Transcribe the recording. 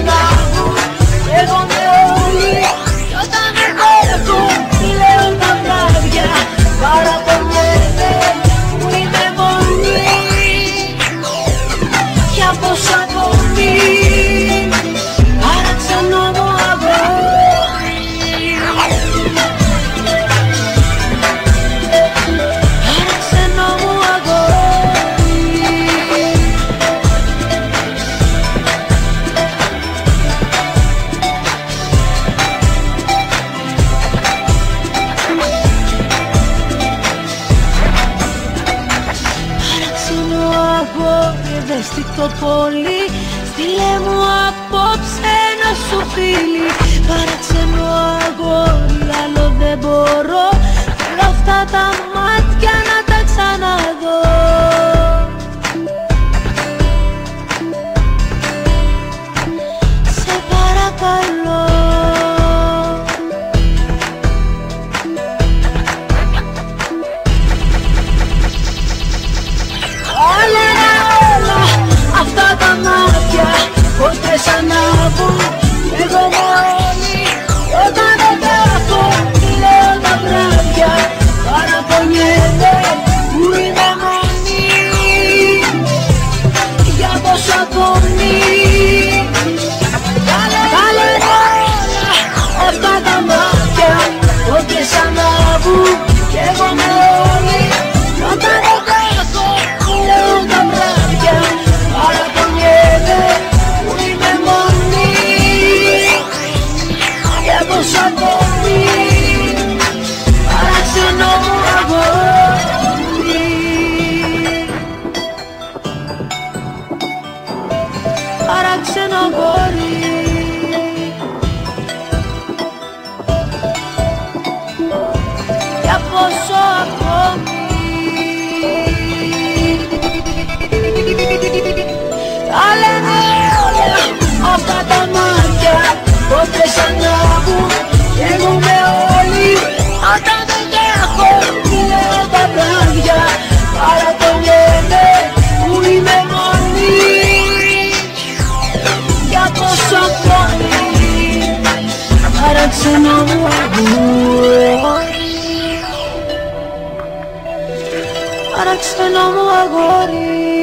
ξαναβγούν. Έρχονται όλοι κι όταν εγώ λέω τα βράδια παραπονιέμαι που είμαι μόνη. Για πως ακόμη παράξενο μου αγόρι, παράξενο μου αγόρι. Παράξενο αγόρι, ευαίσθητο πολύ, στείλε μου απόψε ένα σου φίλι. Παράξενο αγόρι, άλλο δεν μπορώ, θέλω αυτά τα μάτια να τα ξαναδώ. Σε παρακαλώ. Όλα αυτά τα μάτια πότε ξαναβγούν. Εγώ μόνη όταν δεν τα έχω, λέω τα βράδια παραπονιέμαι που είμαι μόνη. Για πως ακόμη όλα αυτά τα μάτια πότε ξαναβγούν. Κι εγώ με όλη όταν δεν τα έχω, λέω τα βράδια παραπονιέμαι που είμαι μόνη. Για πως ακόμη παράξενο μου αγόρι, παράξενο αγόρι. Για πόσο ακόμη τα λένε όλα αυτά τα μάτια πότε ξαναβγούν. Κι εγώ με όλη όταν δεν τα έχω, λέω τα βράδια παραπονιέμαι που είμαι μόνη. Για πόσο ακόμη παράξενο μου αγόρι, παράξενο μου αγόρι.